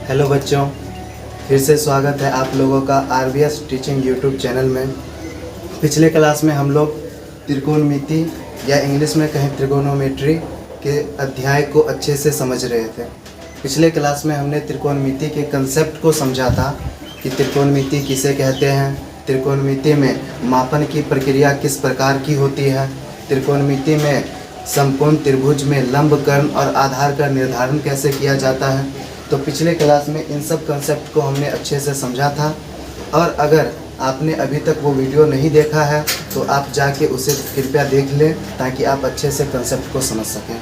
Hello बच्चों, फिर से स्वागत है आप लोगों का आरबीएस टीचिंग यूट्यूब चैनल में। पिछले क्लास में हम लोग त्रिकोणमिति या इंग्लिश में कहें त्रिगोनोमेट्री के अध्याय को अच्छे से समझ रहे थे। पिछले क्लास में हमने त्रिकोणमिति के कंसेप्ट को समझा था कि त्रिकोणमिति किसे कहते हैं, त्रिकोणमिति में मापन की प्रक्रिया किस प्रकार की होती है, त्रिकोणमिति में समकोण त्रिभुज में लंब कर्ण और आधार का निर्धारण कैसे किया जाता है। तो पिछले क्लास में इन सब कंसेप्ट को हमने अच्छे से समझा था, और अगर आपने अभी तक वो वीडियो नहीं देखा है तो आप जाके उसे कृपया देख लें ताकि आप अच्छे से कंसेप्ट को समझ सकें।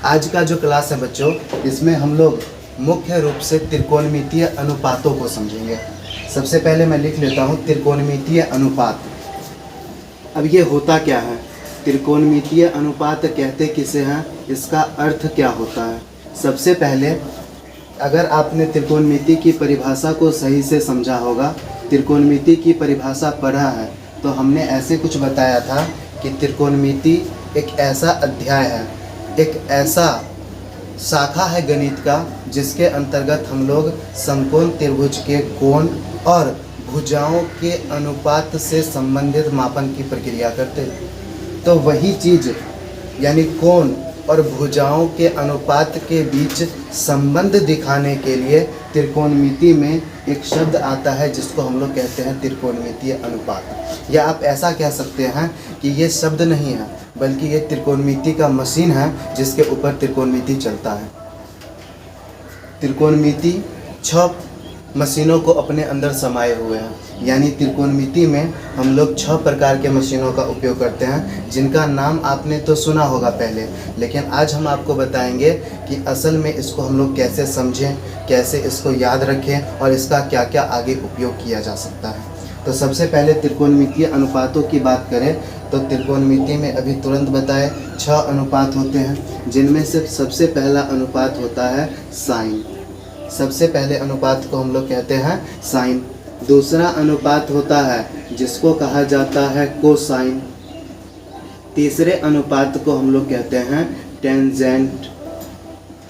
आज का जो क्लास है बच्चों, इसमें हम लोग मुख्य रूप से त्रिकोणमितीय अनुपातों को समझेंगे। सबसे पहले मैं लिख लेता हूँ त्रिकोणमितीय अनुपात। अब ये होता क्या है, त्रिकोणमितीय अनुपात कहते किसे हैं, इसका अर्थ क्या होता है। सबसे पहले अगर आपने त्रिकोणमिति की परिभाषा को सही से समझा होगा, त्रिकोणमिति की परिभाषा पढ़ा है, तो हमने ऐसे कुछ बताया था कि त्रिकोणमिति एक ऐसा अध्याय है, एक ऐसा शाखा है गणित का जिसके अंतर्गत हम लोग समकोण त्रिभुज के कोण और भुजाओं के अनुपात से संबंधित मापन की प्रक्रिया करते हैं। तो वही चीज़ यानी कोण और भुजाओं के अनुपात के बीच संबंध दिखाने के लिए त्रिकोणमिति में एक शब्द आता है जिसको हम लोग कहते हैं त्रिकोणमितीय अनुपात। या आप ऐसा कह सकते हैं कि ये शब्द नहीं है बल्कि ये त्रिकोणमिति का मशीन है जिसके ऊपर त्रिकोणमिति चलता है। त्रिकोणमिति 6 मशीनों को अपने अंदर समाये हुए हैं, यानी त्रिकोणमिति में हम लोग 6 प्रकार के मशीनों का उपयोग करते हैं जिनका नाम आपने तो सुना होगा पहले, लेकिन आज हम आपको बताएंगे कि असल में इसको हम लोग कैसे समझें, कैसे इसको याद रखें और इसका क्या क्या आगे उपयोग किया जा सकता है। तो सबसे पहले त्रिकोणमितीय अनुपातों की बात करें तो त्रिकोणमिति में अभी तुरंत बताए 6 अनुपात होते हैं, जिनमें से सबसे पहला अनुपात होता है साइन। सबसे पहले अनुपात को हम लोग कहते हैं साइन। दूसरा अनुपात होता है जिसको कहा जाता है कोसाइन। तीसरे अनुपात को हम लोग कहते हैं टेंजेंट।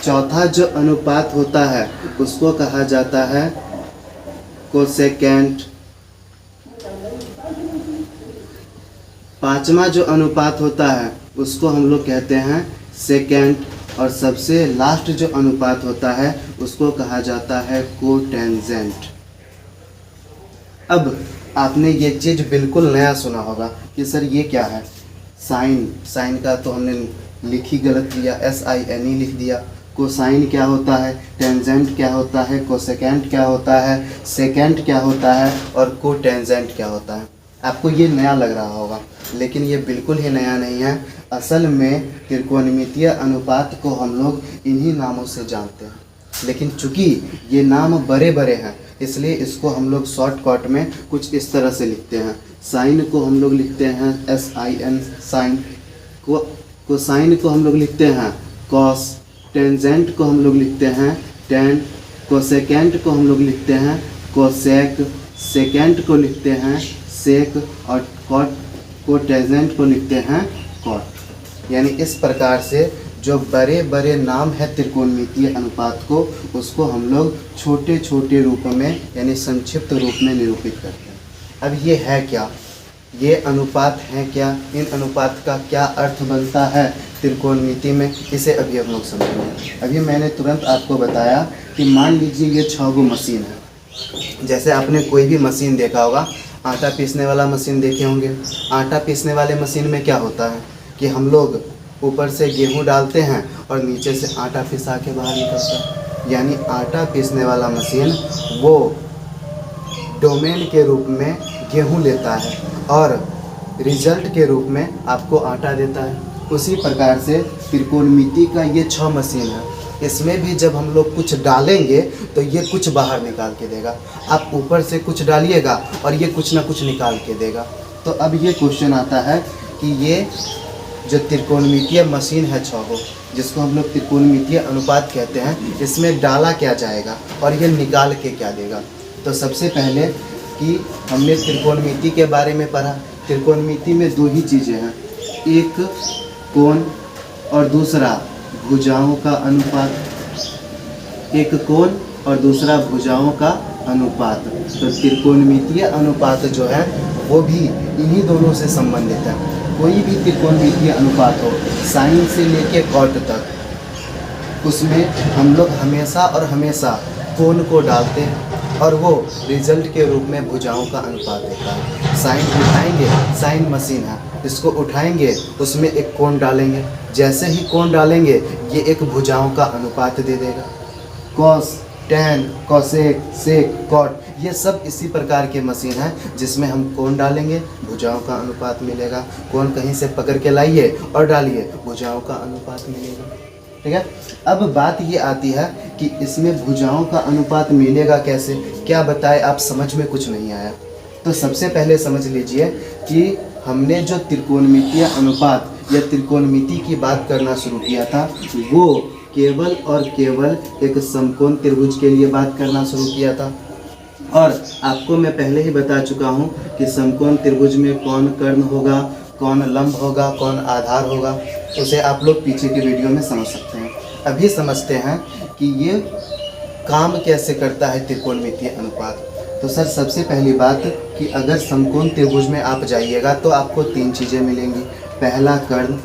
चौथा जो अनुपात होता है उसको कहा जाता है कोसेकेंट। पांचवा जो अनुपात होता है उसको हम लोग कहते हैं सेकेंट। और सबसे लास्ट जो अनुपात होता है उसको कहा जाता है कोटेंजेंट। अब आपने ये चीज़ बिल्कुल नया सुना होगा कि सर ये क्या है, साइन। साइन का तो हमने लिख ही गलत दिया, SINE लिख दिया। कोसाइन क्या होता है, टेंजेंट क्या होता है, कोसेकेंट क्या होता है, सेकेंट क्या होता है और कोटेंजेंट क्या होता है। आपको ये नया लग रहा होगा, लेकिन ये बिल्कुल ही नया नहीं है। असल में त्रिकोणमितीय अनुपात को हम लोग इन्हीं नामों से जानते हैं, लेकिन चूंकि ये नाम बड़े बड़े हैं इसलिए इसको हम लोग शॉर्टकट में कुछ इस तरह से लिखते हैं। साइन को हम लोग लिखते हैं SIN साइन, कोसाइन को हम लोग लिखते हैं कॉस, टेंजेंट को हम लोग लिखते हैं टेन, कोसेकेंट को हम लोग लिखते हैं कोसेक, सेकेंट को लिखते हैं सेक और कोटेंजेंट को लिखते हैं कॉट। यानी इस प्रकार से जो बड़े बड़े नाम है त्रिकोणमितीय अनुपात को, उसको हम लोग छोटे छोटे रूप में यानी संक्षिप्त रूप में निरूपित करते हैं। अब ये है क्या, ये अनुपात हैं क्या, इन अनुपात का क्या अर्थ बनता है त्रिकोणमिति में, इसे अभी हम लोग समझेंगे। अभी मैंने तुरंत आपको बताया कि मान लीजिए ये 6 गो मशीन है। जैसे आपने कोई भी मशीन देखा होगा, आटा पीसने वाला मशीन देखे होंगे। आटा पीसने वाले मशीन में क्या होता है कि हम लोग ऊपर से गेहूं डालते हैं और नीचे से आटा पिसा के बाहर निकलता है। यानी आटा पीसने वाला मशीन वो डोमेन के रूप में गेहूं लेता है और रिजल्ट के रूप में आपको आटा देता है। उसी प्रकार से त्रिकोणमिति का ये 6 मशीन है, इसमें भी जब हम लोग कुछ डालेंगे तो ये कुछ बाहर निकाल के देगा। आप ऊपर से कुछ डालिएगा और ये कुछ ना कुछ निकाल के देगा। तो अब ये क्वेश्चन आता है कि ये जो त्रिकोणमितीय मशीन है 6 गो, जिसको हम लोग त्रिकोणमितीय अनुपात कहते हैं, इसमें डाला क्या जाएगा और ये निकाल के क्या देगा। तो सबसे पहले कि हमने त्रिकोणमिति के बारे में पढ़ा। त्रिकोणमिति में 2 ही चीज़ें हैं, एक कोण और दूसरा भुजाओं का अनुपात। एक कोण और दूसरा भुजाओं का अनुपात। तो त्रिकोणमितीय अनुपात जो है वो भी इन्हीं दोनों से संबंधित है। कोई भी त्रिकोणमितीय अनुपात हो, साइन से लेके कॉट तक, उसमें हम लोग हमेशा और हमेशा कोण को डालते हैं और वो रिजल्ट के रूप में भुजाओं का अनुपात देता है। साइन उठाएंगे, साइन मशीन है, इसको उठाएंगे, उसमें एक कोण डालेंगे, जैसे ही कोण डालेंगे ये एक भुजाओं का अनुपात दे देगा। कॉस, टैन, कॉसेक, सेक, कॉट, ये सब इसी प्रकार के मशीन है जिसमें हम कोण डालेंगे, भुजाओं का अनुपात मिलेगा। कोण कहीं से पकड़ के लाइए और डालिए, भुजाओं का अनुपात मिलेगा। ठीक है। अब बात ये आती है कि इसमें भुजाओं का अनुपात मिलेगा कैसे, क्या बताए, आप समझ में कुछ नहीं आया। तो सबसे पहले समझ लीजिए कि हमने जो त्रिकोणमितीय अनुपात या त्रिकोणमिति की बात करना शुरू किया था वो केवल और केवल एक समकोण त्रिभुज के लिए बात करना शुरू किया था। और आपको मैं पहले ही बता चुका हूँ कि समकोण त्रिभुज में कौन कर्ण होगा, कौन लंब होगा, कौन आधार होगा, उसे आप लोग पीछे की वीडियो में समझ सकते हैं। अभी समझते हैं कि ये काम कैसे करता है त्रिकोणमितीय अनुपात। तो सर सबसे पहली बात कि अगर समकोण त्रिभुज में आप जाइएगा तो आपको तीन चीज़ें मिलेंगी। पहला कर्ण,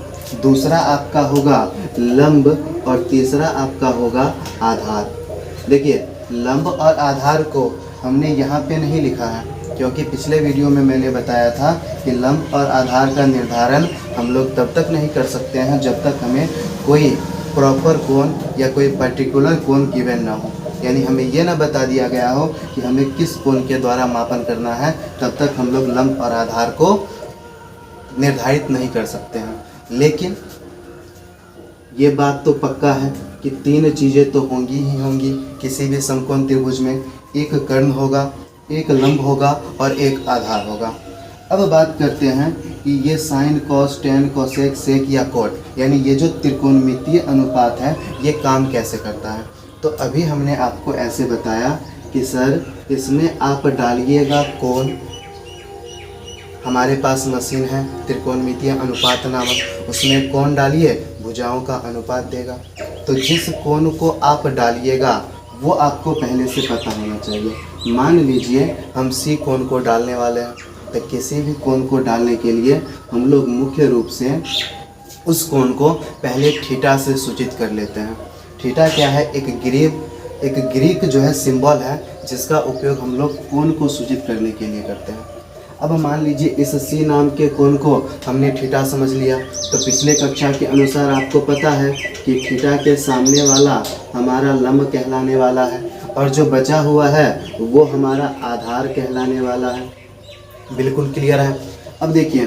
दूसरा आपका होगा लंब और तीसरा आपका होगा आधार। देखिए लंब और आधार को हमने यहाँ पे नहीं लिखा है क्योंकि पिछले वीडियो में मैंने बताया था कि लंब और आधार का निर्धारण हम लोग तब तक नहीं कर सकते हैं जब तक हमें कोई प्रॉपर कोण या कोई पर्टिकुलर कोण गिवन ना हो। यानी हमें ये ना बता दिया गया हो कि हमें किस कोण के द्वारा मापन करना है, तब तक हम लोग लंब और आधार को निर्धारित नहीं कर सकते हैं। लेकिन ये बात तो पक्का है कि तीन चीज़ें तो होंगी ही होंगी किसी भी समकोण त्रिभुज में। एक कर्ण होगा, एक लंब होगा और एक आधार होगा। अब बात करते हैं कि ये साइन, कॉस, टैन, कोसेक, सेक या कॉट, यानी ये जो त्रिकोणमितीय अनुपात है ये काम कैसे करता है। तो अभी हमने आपको ऐसे बताया कि सर इसमें आप डालिएगा कोण, हमारे पास मशीन है त्रिकोणमितीय अनुपात नामक, उसमें कोण डालिए, भुजाओं का अनुपात देगा। तो जिस कोण को आप डालिएगा वो आपको पहले से पता होना चाहिए। मान लीजिए हम सी कोण को डालने वाले हैं, तो किसी भी कोण को डालने के लिए हम लोग मुख्य रूप से उस कोण को पहले थीटा से सूचित कर लेते हैं। थीटा क्या है, एक ग्रीक जो है सिंबल है जिसका उपयोग हम लोग कोण को सूचित करने के लिए करते हैं। अब मान लीजिए इस सी नाम के कोण को हमने थीटा समझ लिया, तो पिछले कक्षा के अनुसार आपको पता है कि थीटा के सामने वाला हमारा लंब कहलाने वाला है और जो बचा हुआ है वो हमारा आधार कहलाने वाला है। बिल्कुल क्लियर है। अब देखिए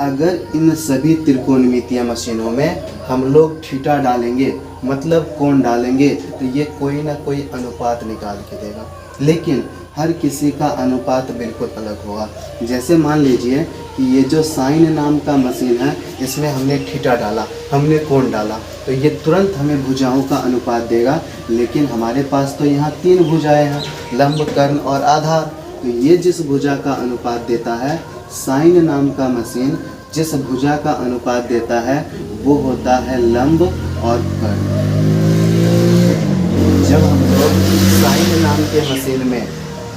अगर इन सभी त्रिकोणमितीय मशीनों में हम लोग थीटा डालेंगे, मतलब कोण डालेंगे, तो ये कोई ना कोई अनुपात निकाल के देगा। लेकिन हर किसी का अनुपात बिल्कुल अलग होगा। जैसे मान लीजिए कि ये जो साइन नाम का मशीन है इसमें हमने थीटा डाला, हमने कोण डाला, तो ये तुरंत हमें भुजाओं का अनुपात देगा। लेकिन हमारे पास तो यहाँ तीन भुजाएं हैं, लंब, कर्ण और आधार। तो ये जिस भुजा का अनुपात देता है, साइन नाम का मशीन जिस भुजा का अनुपात देता है वो होता है लंब और कर्ण। जब हम लोग साइन नाम के मशीन में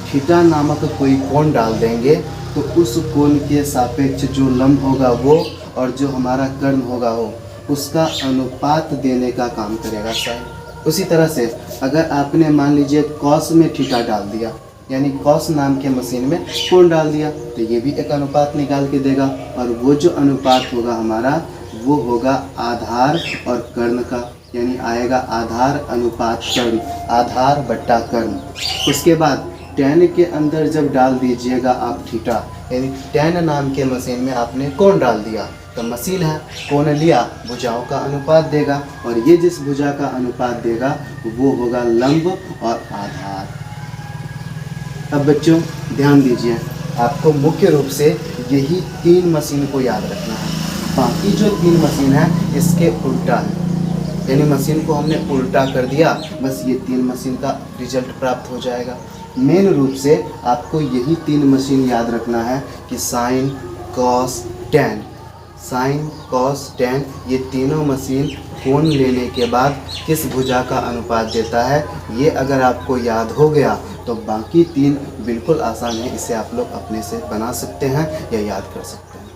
थीटा नामक कोई कोण डाल देंगे तो उस कोण के सापेक्ष जो लंब होगा वो और जो हमारा कर्ण होगा वो उसका अनुपात देने का काम करेगा साइन। उसी तरह से अगर आपने मान लीजिए कॉस में थीटा डाल दिया, यानी कॉस नाम के मशीन में कोण डाल दिया, तो ये भी एक अनुपात निकाल के देगा और वो जो अनुपात होगा हमारा वो होगा आधार और कर्ण का, यानी आएगा आधार अनुपात कर्ण, आधार बट्टा कर्ण। उसके बाद टैन के अंदर जब डाल दीजिएगा आप थीटा, यानी टैन नाम के मशीन में आपने कोण डाल दिया, तो मशीन है, कोण लिया, भुजाओं का अनुपात देगा और ये जिस भुजा का अनुपात देगा वो होगा लंब और आधार। अब बच्चों ध्यान दीजिए, आपको मुख्य रूप से यही तीन मशीन को याद रखना है। बाकी जो तीन मशीन है इसके उल्टा है, यानी मशीन को हमने उल्टा कर दिया, बस ये तीन मशीन का रिजल्ट प्राप्त हो जाएगा। मेन रूप से आपको यही तीन मशीन याद रखना है कि sine, cos, tan, sine, cos, tan, ये तीनों मशीन कोण लेने के बाद किस भुजा का अनुपात देता है, ये अगर आपको याद हो गया तो बाकी 3 बिल्कुल आसान है, इसे आप लोग अपने से बना सकते हैं या याद कर सकते हैं।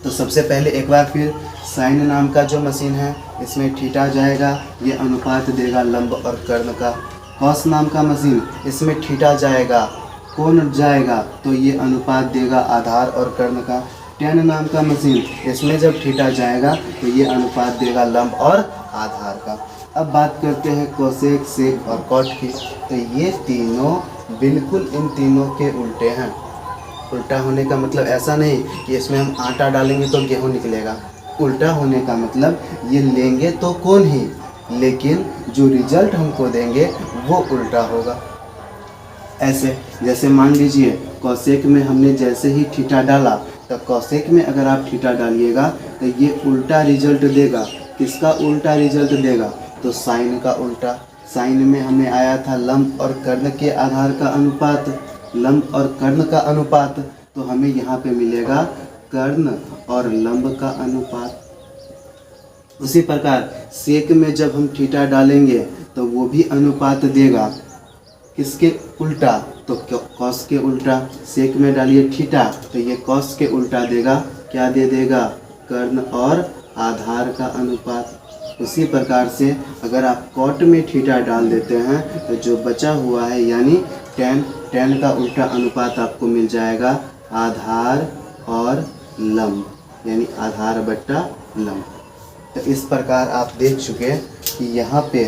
तो सबसे पहले एक बार फिर साइन नाम का जो मशीन है इसमें थीटा जाएगा, ये अनुपात देगा लंब और कर्ण का। कॉस नाम का मशीन, इसमें थीटा जाएगा, कोण जाएगा, तो ये अनुपात देगा आधार और कर्ण का। टेन नाम का मशीन, इसमें जब थीटा जाएगा तो ये अनुपात देगा लंब और आधार का। अब बात करते हैं कोसेक, सेक और कॉट की। तो ये तीनों बिल्कुल इन तीनों के उल्टे हैं। उल्टा होने का मतलब ऐसा नहीं कि इसमें हम आटा डालेंगे तो गेहूँ निकलेगा। उल्टा होने का मतलब ये लेंगे तो कोण ही, लेकिन जो रिजल्ट हमको देंगे वो उल्टा होगा। ऐसे जैसे मान लीजिए कोसेक में हमने जैसे ही थीटा डाला, तो कोसेक में अगर आप थीटा डालिएगा तो ये उल्टा रिजल्ट देगा। किसका उल्टा रिजल्ट देगा? तो साइन का उल्टा। साइन में हमें आया था लंब और कर्ण के आधार का अनुपात, लंब और कर्ण का अनुपात, तो हमें यहाँ पे मिलेगा कर्ण और लंब का अनुपात। उसी प्रकार सेक में जब हम थीटा डालेंगे तो वो भी अनुपात देगा। किसके उल्टा? तो कॉस के उल्टा। सेक में डालिए थीटा तो ये कॉस के उल्टा देगा। क्या दे देगा? कर्ण और आधार का अनुपात। उसी प्रकार से अगर आप कॉट में थीटा डाल देते हैं तो जो बचा हुआ है यानी टेन, टेन का उल्टा अनुपात आपको मिल जाएगा आधार और लंब, यानी आधार बट्टा लंब। तो इस प्रकार आप देख चुके कि यहाँ पे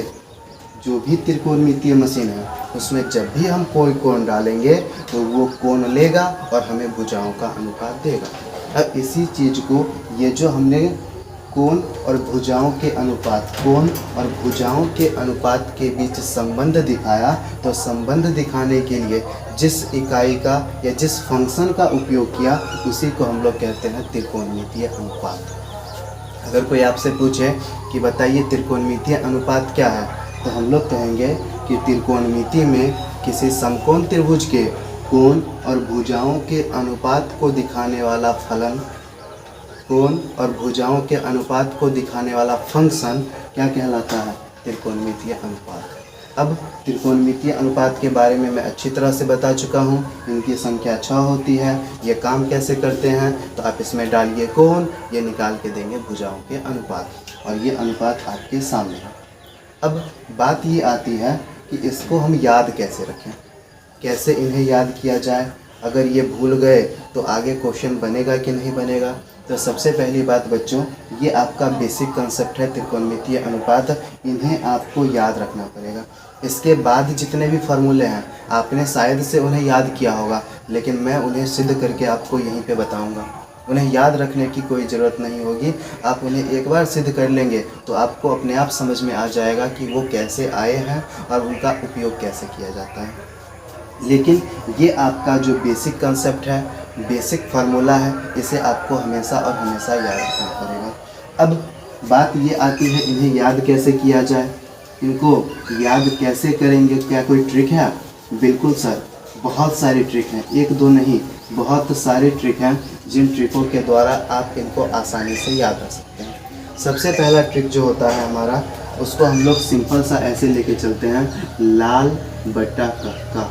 जो भी त्रिकोणमितीय मशीन है उसमें जब भी हम कोई कोण डालेंगे तो वो कोण लेगा और हमें भुजाओं का अनुपात देगा। अब इसी चीज़ को ये जो हमने कोण और भुजाओं के अनुपात, कोण और भुजाओं के अनुपात के बीच संबंध दिखाया, तो संबंध दिखाने के लिए जिस इकाई का या जिस फंक्शन का उपयोग किया उसी को हम लोग कहते हैं त्रिकोणमितीय अनुपात। अगर कोई आपसे पूछे कि बताइए त्रिकोणमितीय अनुपात क्या है, तो हम लोग कहेंगे कि त्रिकोणमिति में किसी समकोण त्रिभुज के कोण और भुजाओं के अनुपात को दिखाने वाला फलन, कोण और भुजाओं के अनुपात को दिखाने वाला फंक्शन क्या कहलाता है? त्रिकोणमितीय अनुपात। अब त्रिकोणमितीय अनुपात के बारे में मैं अच्छी तरह से बता चुका हूँ। इनकी संख्या 6 होती है। ये काम कैसे करते हैं? तो आप इसमें डालिए कोण, ये निकाल के देंगे भुजाओं के अनुपात, और ये अनुपात आपके सामने है। अब बात ये आती है कि इसको हम याद कैसे रखें, कैसे इन्हें याद किया जाए। अगर ये भूल गए तो आगे क्वेश्चन बनेगा कि नहीं बनेगा। तो सबसे पहली बात बच्चों, ये आपका बेसिक कंसेप्ट है त्रिकोणमितीय अनुपात, इन्हें आपको याद रखना पड़ेगा। इसके बाद जितने भी फार्मूले हैं आपने शायद से उन्हें याद किया होगा, लेकिन मैं उन्हें सिद्ध करके आपको यहीं पे बताऊंगा। उन्हें याद रखने की कोई ज़रूरत नहीं होगी। आप उन्हें एक बार सिद्ध कर लेंगे तो आपको अपने आप समझ में आ जाएगा कि वो कैसे आए हैं और उनका उपयोग कैसे किया जाता है। लेकिन ये आपका जो बेसिक कंसेप्ट है, बेसिक फार्मूला है, इसे आपको हमेशा और हमेशा याद रखना पड़ेगा। अब बात ये आती है इन्हें याद कैसे किया जाए, इनको याद कैसे करेंगे? क्या कोई ट्रिक है? बिल्कुल सर, बहुत सारी ट्रिक हैं, एक दो नहीं, बहुत सारे ट्रिक हैं जिन ट्रिकों के द्वारा आप इनको आसानी से याद रख सकते हैं। सबसे पहला ट्रिक जो होता है हमारा, उसको हम लोग सिंपल सा ऐसे लेके चलते हैं, लाल बट्टा कक्का।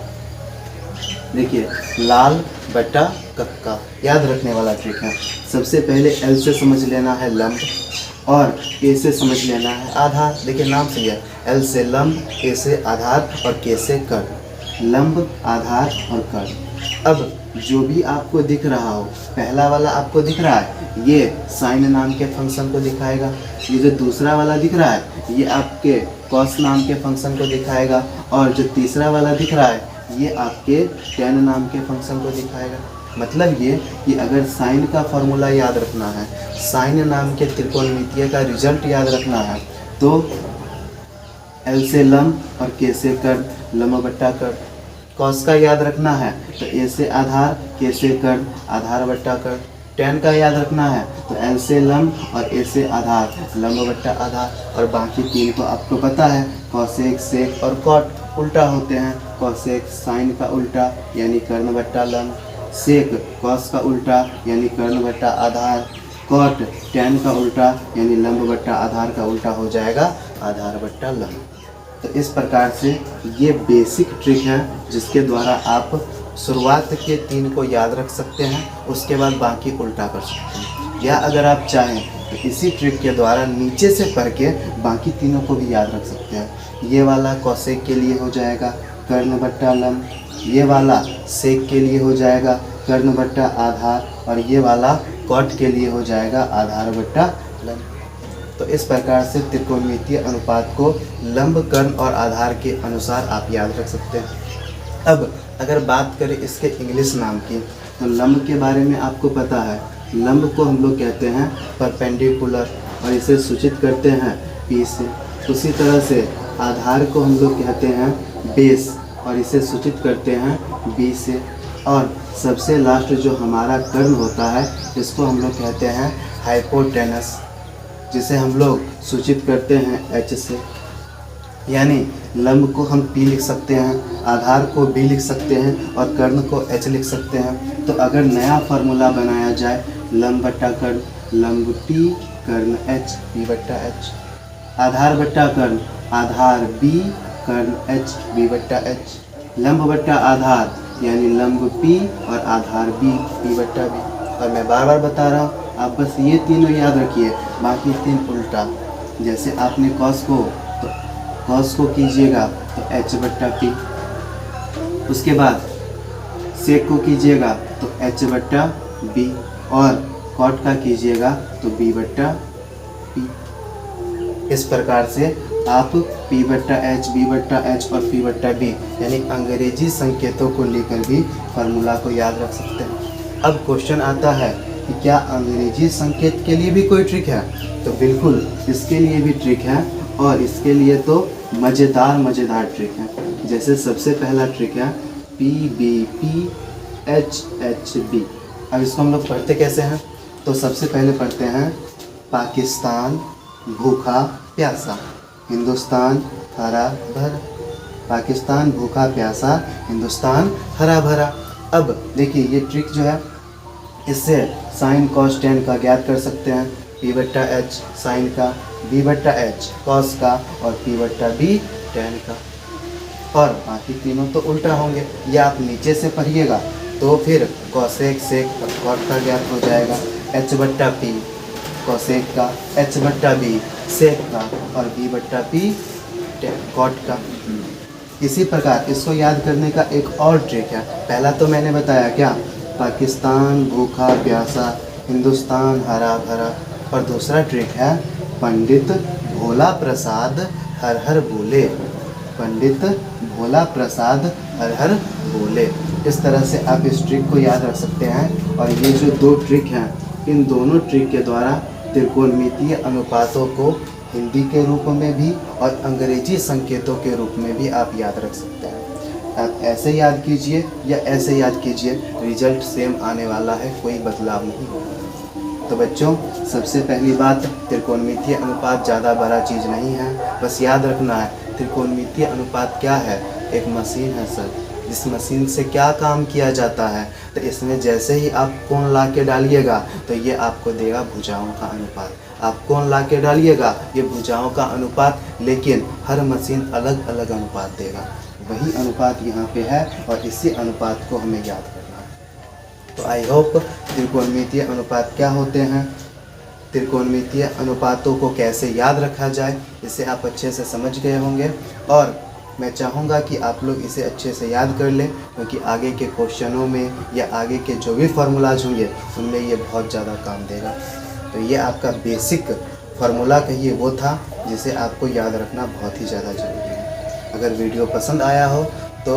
देखिए, लाल बट्टा कक्का याद रखने वाला ट्रिक है। सबसे पहले एल से समझ लेना है लंब और ए से समझ लेना है आधार। देखिए नाम सही है, एल से लंब, ए से आधार और के से कर्ण। लंब, आधार और कर्ण। अब जो भी आपको दिख रहा हो, पहला वाला आपको दिख रहा है ये साइन नाम के फंक्शन को दिखाएगा। ये जो दूसरा वाला दिख रहा है ये आपके कॉस नाम के फंक्शन को दिखाएगा, और जो तीसरा वाला दिख रहा है ये आपके टेन नाम के फंक्शन को दिखाएगा। मतलब ये कि अगर साइन का फॉर्मूला याद रखना है, साइन नाम के त्रिकोणमितीय का रिजल्ट याद रखना है, तो एल से लंब और के से कर्ण, लंब बट्टा कर्ण। कॉस का याद रखना है तो ए से आधार, के से कर्ण, आधार बट्टा कर्ण। टेन का याद रखना है तो एल से लंब और ए से आधार, लंब बट्टा आधार। और बाकी तीन तो आपको पता है, कॉसेक, सेक और कॉट उल्टा होते हैं। कॉसेक साइन का उल्टा यानी कर्ण बट्टा लंब, सेक कॉस का उल्टा यानी कर्ण बट्टा आधार, कॉट tan का उल्टा यानी लंब बट्टा आधार का उल्टा हो जाएगा आधार बट्टा लंब। तो इस प्रकार से ये बेसिक ट्रिक है जिसके द्वारा आप शुरुआत के 3 को याद रख सकते हैं, उसके बाद बाकी उल्टा कर सकते हैं। या अगर आप चाहें तो इसी ट्रिक के द्वारा नीचे से पढ़ के बाकी तीनों को भी याद रख सकते हैं। ये वाला कौसेक के लिए हो जाएगा कर्ण बट्टा लंब, ये वाला सेक के लिए हो जाएगा कर्ण बट्टा आधार, और ये वाला कॉट के लिए हो जाएगा आधार बट्टा लंब। तो इस प्रकार से त्रिकोणमितीय अनुपात को लंब, कर्ण और आधार के अनुसार आप याद रख सकते हैं। अब अगर बात करें इसके इंग्लिश नाम की, तो लंब के बारे में आपको पता है, लंब को हम लोग कहते हैं परपेंडिकुलर और इसे सूचित करते हैं P से। उसी तरह से आधार को हम लोग कहते हैं बेस और इसे सूचित करते हैं B से। और सबसे लास्ट जो हमारा कर्ण होता है इसको हम लोग कहते हैं हाइपोटेनस, जिसे हम लोग सूचित करते हैं H से। यानी लंब को हम P लिख सकते हैं, आधार को B लिख सकते हैं और कर्ण को H लिख सकते हैं। तो अगर नया फार्मूला बनाया जाए लंब बट्टा कर्ण, लंब T कर्ण H P बट्टा H, आधार बट्टा कर्ण, आधार B कर्ण H B बट्टा H, लंब बट्टा आधार यानी लंब P और आधार B P बट्टा B। और मैं बार बार बता रहा हूँ, आप बस ये तीनों याद रखिए, बाकी 3 उल्टा। जैसे आपने कॉस को कीजिएगा तो H बट्टा P, उसके बाद सेक को कीजिएगा तो H बट्टा B, और कॉट का कीजिएगा तो B बट्टा P। इस प्रकार से आप P बट्टा H, B बट्टा H और P बट्टा B यानी अंग्रेजी संकेतों को लेकर भी फार्मूला को याद रख सकते हैं। अब क्वेश्चन आता है कि क्या अंग्रेजी संकेत के लिए भी कोई ट्रिक है? तो बिल्कुल इसके लिए भी ट्रिक है, और इसके लिए तो मज़ेदार ट्रिक है। जैसे सबसे पहला ट्रिक है PBP HHB। अब इसको हम लोग पढ़ते कैसे हैं? तो सबसे पहले पढ़ते हैं पाकिस्तान भूखा प्यासा, हिंदुस्तान हरा भरा। पाकिस्तान भूखा प्यासा, हिंदुस्तान हरा भरा। अब देखिए ये ट्रिक जो है, इससे साइन कॉस टेन का ज्ञात कर सकते हैं। P बट्टा H साइन का, B बट्टा H कॉस का और P बट्टा B टेन का। और बाकी तीनों तो उल्टा होंगे, या आप नीचे से पढ़िएगा तो फिर कॉसेक सेक और कॉट का ज्ञात हो जाएगा। H बट्टा P कॉसेक का, H बट्टा B सेक का और B बट्टा P कॉट का। इसी प्रकार इसको याद करने का एक और ट्रिक है। पहला तो मैंने बताया क्या, पाकिस्तान भूखा प्यासा, हिंदुस्तान हरा भरा। और दूसरा ट्रिक है पंडित भोला प्रसाद हर हर बोले, पंडित भोला प्रसाद हर हर बोले। इस तरह से आप इस ट्रिक को याद रख सकते हैं। और ये जो 2 ट्रिक हैं, इन दोनों ट्रिक के द्वारा त्रिकोणमितीय अनुपातों को हिंदी के रूप में भी और अंग्रेजी संकेतों के रूप में भी आप याद रख सकते हैं। आप ऐसे याद कीजिए या ऐसे याद कीजिए, रिजल्ट सेम आने वाला है, कोई बदलाव नहीं होगा। तो बच्चों, सबसे पहली बात, त्रिकोणमितीय अनुपात ज़्यादा बड़ा चीज़ नहीं है, बस याद रखना है त्रिकोणमितीय अनुपात क्या है। एक मशीन है सर, इस मशीन से क्या काम किया जाता है, तो इसमें जैसे ही आप कोण ला के डालिएगा तो ये आपको देगा भुजाओं का अनुपात। आप कोण ला के डालिएगा ये भुजाओं का अनुपात, लेकिन हर मशीन अलग अलग अनुपात देगा। वही अनुपात यहाँ पे है और इसी अनुपात को हमें याद करना है। तो आई होप त्रिकोणमितीय अनुपात क्या होते हैं, त्रिकोणमितीय अनुपातों को कैसे याद रखा जाए, इसे आप अच्छे से समझ गए होंगे। और मैं चाहूँगा कि आप लोग इसे अच्छे से याद कर लें, क्योंकि आगे के क्वेश्चनों में या आगे के जो भी फार्मूलाज होंगे उनमें ये बहुत ज़्यादा काम देगा। तो ये आपका बेसिक फार्मूला कहिए वो था जिसे आपको याद रखना बहुत ही ज़्यादा ज़रूरी है। अगर वीडियो पसंद आया हो तो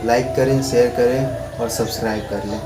लाइक करें, शेयर करें और सब्सक्राइब कर लें।